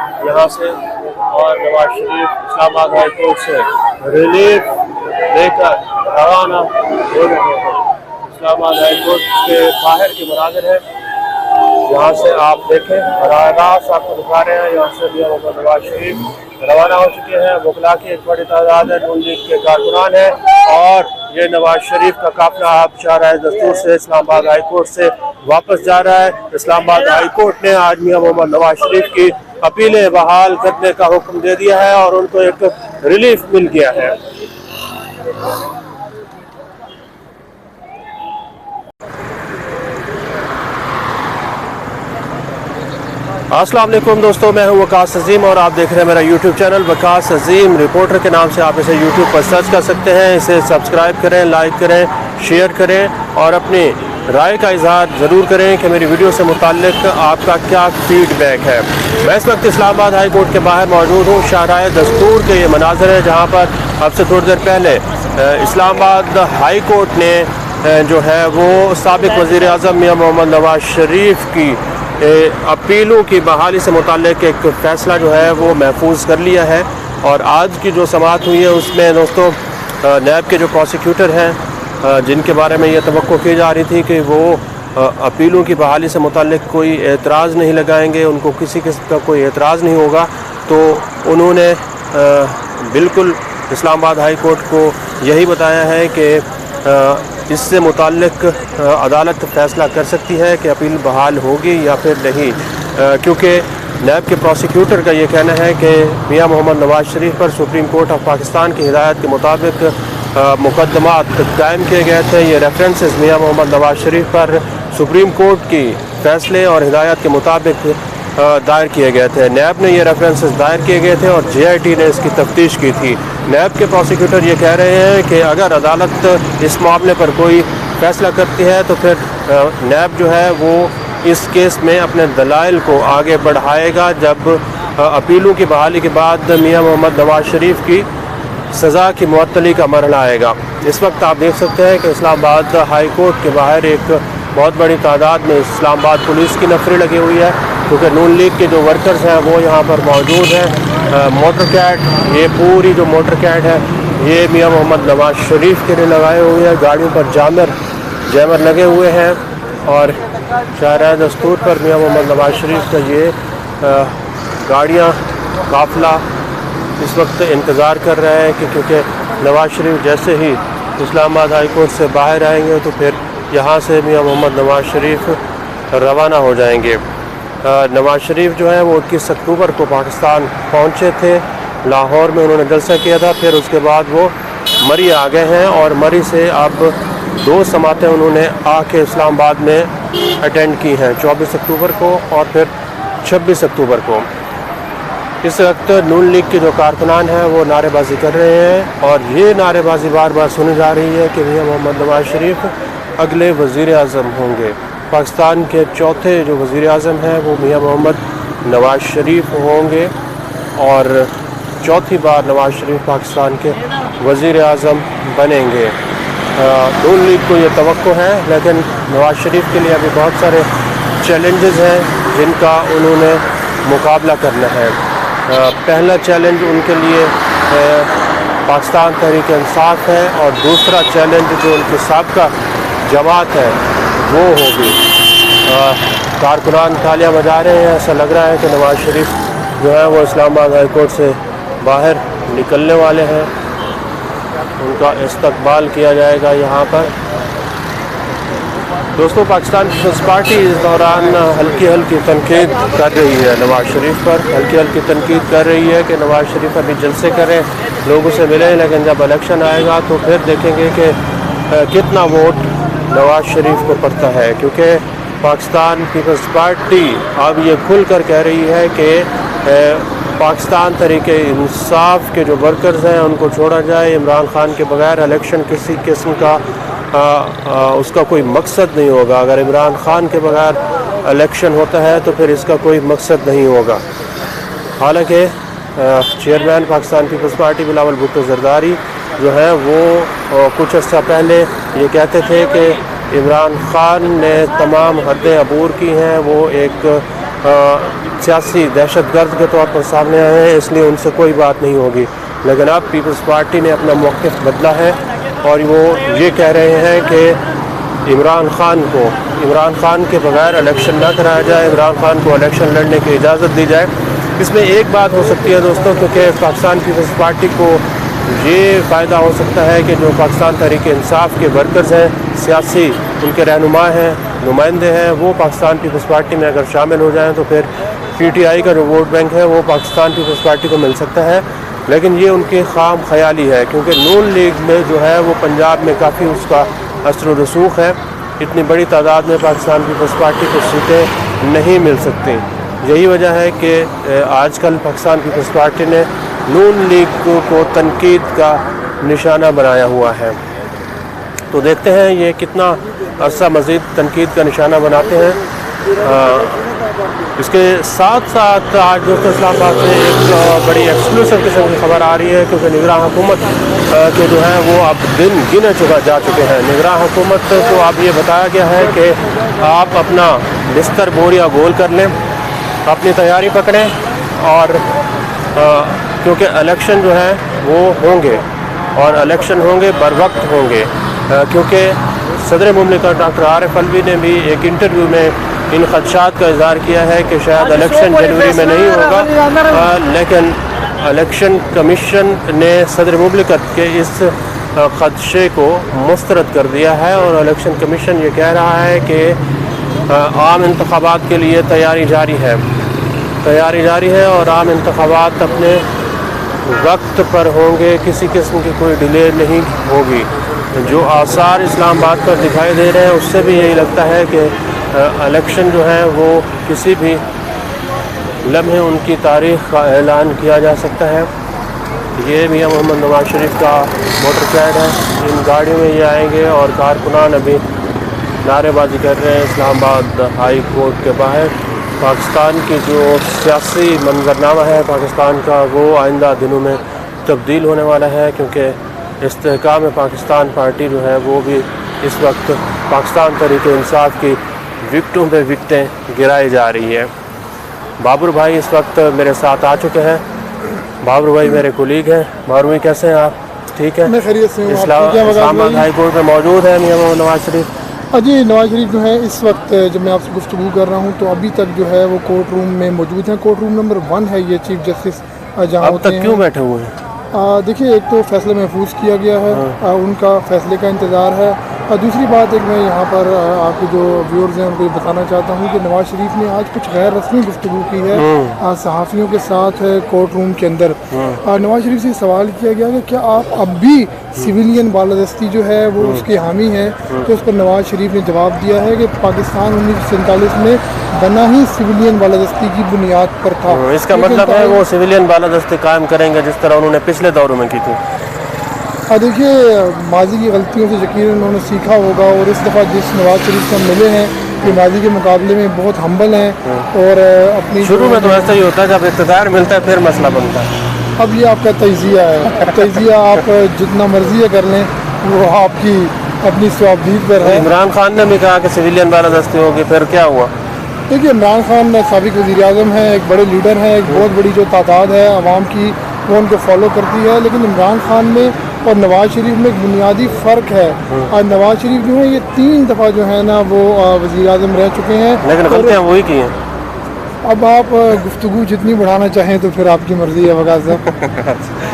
यहाँ से, और नवाज शरीफ इस्लामाबाद हाई कोर्ट से रिलीफ लेकर रवाना हो रहे हैं। इस्लामाबाद हाई कोर्ट के बाहर की मनाज़िर है, यहाँ से आप देखें बराह रास्त आपको दिखा रहे हैं। यहाँ से भी नवाज शरीफ रवाना हो चुके हैं। वकला की एक बड़ी तादाद है, नून लीग के कारकुनान है, और ये नवाज शरीफ का काफिला आप शाहराह दस्तूर से इस्लामाबाद हाई कोर्ट से वापस जा रहा है। इस्लामाबाद हाई कोर्ट ने आज मियां मोहम्मद नवाज शरीफ की अपीलें बहाल करने का हुक्म दे दिया है और उनको एक रिलीफ मिल गया है। अस्सलाम वालेकुम दोस्तों, मैं हूं वकास अजीम और आप देख रहे हैं मेरा यूट्यूब चैनल वकास अजीम रिपोर्टर के नाम से। आप इसे यूट्यूब पर सर्च कर सकते हैं। इसे सब्सक्राइब करें, लाइक करें, शेयर करें और अपनी राय का इजहार ज़रूर करें कि मेरी वीडियो से मुताल्लिक आपका क्या फीडबैक है। मैं इस वक्त इस्लामाबाद हाई कोर्ट के बाहर मौजूद हूँ। शाहराह दस्तूर के ये मनाज़र है जहाँ पर अब से थोड़ी देर पहले इस्लामाबाद हाई कोर्ट ने जो है वो साबिक़ वज़ीर आज़म मियां मोहम्मद नवाज शरीफ की अपीलों की बहाली से मुताल्लिक एक फ़ैसला जो है वो महफूज कर लिया है। और आज की जो समाअत हुई है उसमें दोस्तों नैब के जो प्रोसिक्यूटर हैं जिनके बारे में ये तवक्को की जा रही थी कि वो अपीलों की बहाली से मुताल्लिक कोई एतराज़ नहीं लगाएंगे, उनको किसी किस्म का कोई एतराज़ नहीं होगा, तो उन्होंने बिल्कुल इस्लामाबाद हाई कोर्ट को यही बताया है कि इससे मुताल्लिक अदालत फ़ैसला कर सकती है कि अपील बहाल होगी या फिर नहीं, क्योंकि नैब के प्रोसिक्यूटर का ये कहना है कि मियां मोहम्मद नवाज शरीफ पर सुप्रीम कोर्ट ऑफ पाकिस्तान की हिदायत के मुताबिक मुकदमात कायम किए गए थे। ये रेफरेंसेस मियां मोहम्मद नवाज शरीफ पर सुप्रीम कोर्ट की फ़ैसले और हिदायत के मुताबिक दायर किए गए थे। नैब ने ये रेफरेंसेस दायर किए गए थे और JIT ने इसकी तफ्तीश की थी। नैब के प्रोसिक्यूटर ये कह रहे हैं कि अगर अदालत इस मामले पर कोई फ़ैसला करती है तो फिर नैब जो है वो इस केस में अपने दलाइल को आगे बढ़ाएगा जब अपीलों की बहाली के बाद मियां मोहम्मद नवाज शरीफ की सज़ा की मुअत्तली का मरहला आएगा। इस वक्त आप देख सकते हैं कि इस्लामाबाद हाई कोर्ट के बाहर एक बहुत बड़ी तादाद में इस्लामाबाद पुलिस की नफरी लगी हुई है, क्योंकि नून लीग के जो वर्कर्स हैं वो यहाँ पर मौजूद हैं। मोटर कैट, ये पूरी जो मोटर कैट है ये मियां मोहम्मद नवाज शरीफ के लिए लगाए हुए हैं। गाड़ियों पर जैमर लगे हुए हैं और शाहराह दस्तूर पर मियां मोहम्मद नवाज शरीफ का ये गाड़ियाँ काफिला इस वक्त इंतज़ार कर रहा है कि क्योंकि नवाज शरीफ जैसे ही इस्लामाबाद हाई कोर्ट से बाहर आएंगे तो फिर यहाँ से मियां मोहम्मद नवाज शरीफ रवाना हो जाएंगे। नवाज शरीफ जो है वो 21 अक्टूबर को पाकिस्तान पहुँचे थे। लाहौर में उन्होंने जलसा किया था, फिर उसके बाद वो मरी आ गए हैं और मरी से अब 2 समातें उन्होंने आके इस्लामाबाद में अटेंड की हैं, 24 अक्टूबर को और फिर 26 अक्टूबर को। इस वक्त नून लीग के जो कारकुनान हैं वो नारेबाजी कर रहे हैं और ये नारेबाजी बार बार सुनी जा रही है कि मियां मोहम्मद नवाज शरीफ अगले वज़ीर आज़म होंगे। पाकिस्तान के चौथे जो वज़ीर आज़म हैं वो मियां मोहम्मद नवाज शरीफ होंगे और चौथी बार नवाज शरीफ पाकिस्तान के वज़ीर आज़म बनेंगे। नून लीग को ये तवक्को है, लेकिन नवाज शरीफ के लिए अभी बहुत सारे चैलेंजेस हैं जिनका उन्होंने मुकाबला करना है। पहला चैलेंज उनके लिए पाकिस्तान तहरीक इंसाफ है और दूसरा चैलेंज जो उनके साबका जमात है वो होगी। कारकुनान तालियां बजा रहे हैं, ऐसा लग रहा है कि नवाज शरीफ जो है वो इस्लामाबाद हाई कोर्ट से बाहर निकलने वाले हैं। उनका इस्तकबाल किया जाएगा यहाँ पर। दोस्तों, पाकिस्तान पीपल्स पार्टी इस दौरान हल्की तनकीद कर रही है नवाज शरीफ पर, हल्की तनकीद कर रही है कि नवाज शरीफ अभी जलसे करें, लोगों से मिलें, लेकिन जब इलेक्शन आएगा तो फिर देखेंगे कि कितना वोट नवाज शरीफ को पड़ता है, क्योंकि पाकिस्तान पीपल्स पार्टी अब ये खुल कर कह रही है कि पाकिस्तान तहरीके इंसाफ के जो वर्कर्स हैं उनको छोड़ा जाए। इमरान खान के बगैर इलेक्शन किसी किस्म का उसका कोई मकसद नहीं होगा। अगर इमरान खान के बगैर इलेक्शन होता है तो फिर इसका कोई मकसद नहीं होगा। हालांकि चेयरमैन पाकिस्तान पीपल्स पार्टी बिलावल भुट्टो जरदारी जो है वो कुछ अर्सा पहले ये कहते थे कि इमरान खान ने तमाम हदें अबूर की हैं, वो एक सियासी दहशत गर्द के तौर पर सामने आए हैं, इसलिए उनसे कोई बात नहीं होगी। लेकिन अब पीपल्स पार्टी ने अपना मौक़िफ़ बदला है और वो ये कह रहे हैं कि इमरान ख़ान के बगैर इलेक्शन ना कराया जाए, इमरान ख़ान को इलेक्शन लड़ने की इजाज़त दी जाए। इसमें एक बात हो सकती है दोस्तों, क्योंकि पाकिस्तान पीपल्स पार्टी को ये फ़ायदा हो सकता है कि जो पाकिस्तान तहरीक इंसाफ के वर्कर्स हैं, सियासी उनके रहनुमा हैं, नुमाइंदे हैं, वो पाकिस्तान पीपल्स पार्टी में अगर शामिल हो जाएं तो फिर PTI का जो वोट बैंक है वो पाकिस्तान पीपल्स पार्टी को मिल सकता है। लेकिन ये उनकी खाम ख्याली है, क्योंकि नून लीग में जो है वो पंजाब में काफ़ी उसका असर व रसूख है। इतनी बड़ी तादाद में पाकिस्तान पीपल्स पार्टी को सीटें नहीं मिल सकती। यही वजह है कि आजकल पाकिस्तान पीपल्स पार्टी ने नून लीग को तनकीद का निशाना बनाया हुआ है। तो देखते हैं ये कितना अरसा मज़ीद तनकीद का निशाना बनाते हैं। इसके साथ साथ आज दोस्तों इस्लामाबाद से एक बड़ी एक्सक्लूसिव किस्म की खबर आ रही है, क्योंकि निगरान हुकूमत के जो है वो अब दिन गिने जा चुके हैं। निगरान हुकूमत को अब ये बताया गया है कि आप अपना बिस्तर बोरिया गोल कर लें, अपनी तैयारी पकड़ें, और क्योंकि इलेक्शन जो है वो होंगे और इलेक्शन होंगे बर वक्त होंगे, क्योंकि सदर मुमलिकत डॉक्टर आरिफ अलवी ने भी एक इंटरव्यू में इन खदशात का इज़हार किया है कि शायद इलेक्शन जनवरी में नहीं होगा, लेकिन इलेक्शन कमीशन ने सदर मुमलिकत के इस खदशे को मुस्तरद कर दिया है और इलेक्शन कमीशन ये कह रहा है कि आम इंतखाबात के लिए तैयारी जारी है और आम इंतखाबात अपने वक्त पर होंगे, किसी किस्म की कोई डिले नहीं होगी। जो आसार इस्लामाबाद पर दिखाई दे रहे हैं उससे भी यही लगता है कि इलेक्शन जो है वो किसी भी लम्हे उनकी तारीख़ का ऐलान किया जा सकता है। ये मियां मोहम्मद नवाज शरीफ का मोटरसाइकिल है, इन गाड़ियों में ये आएंगे और कारकुनान अभी नारेबाजी कर रहे हैं इस्लामाबाद हाई कोर्ट के बाहर। पाकिस्तान की जो सियासी मंजरनामा है पाकिस्तान का, वो आइंदा दिनों में तब्दील होने वाला है, क्योंकि इस्तेहकाम पाकिस्तान पार्टी जो है वो भी इस वक्त पाकिस्तान तहरीक इंसाफ की विकटों पे विकटें गिराई जा रही है। बाबर भाई इस वक्त मेरे साथ आ चुके हैं। बाबर भाई मेरे कोलीग हैं। बाबर भाई कैसे हैं आप? ठीक है, मैं खैरियत से हूँ। इस्लामाबाद हाई कोर्ट में मौजूद है मियां मोहम्मद नवाज शरीफ। जी, नवाज शरीफ जो है इस वक्त जब मैं आपसे गुफ्तगू कर रहा हूँ तो अभी तक जो है वो कोर्ट रूम में मौजूद हैं। कोर्ट रूम नंबर 1 है ये, चीफ जस्टिस जहाँ अब तक क्यों बैठे हुए हैं? देखिए, एक तो फैसला महफूज किया गया है, उनका फैसले का इंतज़ार है। दूसरी बात, एक मैं यहाँ पर आपके जो व्यूअर्स हैं उनको ये बताना चाहता हूँ कि नवाज शरीफ ने आज कुछ गैर रस्मी गुफ्तगू की है सहाफ़ियों के साथ कोर्ट रूम के अंदर। नवाज शरीफ से सवाल किया गया कि क्या आप अब भी सिविलियन बालादस्ती जो है वो उसके हामी हैं, तो उस पर नवाज शरीफ ने जवाब दिया है कि पाकिस्तान 1947 में बना ही सिविलियन बालादस्ती की बुनियाद पर था। इसका मतलब है वो सिविलियन बालादस्ती कायम करेंगे जिस तरह उन्होंने पिछले दौरों में की थी। देखिए, माजी की गलतियों से यकीन उन्होंने सीखा होगा, और इस दफ़ा जिस नवाज शरीफ से हम मिले हैं कि माजी के मुकाबले में बहुत हम्बल हैं और अपनी शुरू में तो ऐसा ही होता है, जब इक़्तिदार मिलता है फिर मसला बनता है। अब ये आपका तजिया है, तजिया आप जितना मर्जी कर लें वो आपकी अपनी स्वाबदीद पर है। इमरान खान ने भी कहा कि सिविलियन बालादस्ती होगी, फिर क्या हुआ? देखिए, इमरान खान साबिक वज़ीर आज़म हैं, एक बड़े लीडर हैं, एक बहुत बड़ी जो तादाद है आवाम की वो उनको फॉलो करती है, लेकिन इमरान खान में और नवाज शरीफ में एक बुनियादी फ़र्क है। और नवाज शरीफ जो है ये 3 दफ़ा जो है ना वो वज़ीर आज़म रह चुके हैं, लेकिन गलतियाँ वही की हैं। अब आप गुफ्तगू जितनी बढ़ाना चाहें तो फिर आपकी मर्ज़ी है वकास साहब।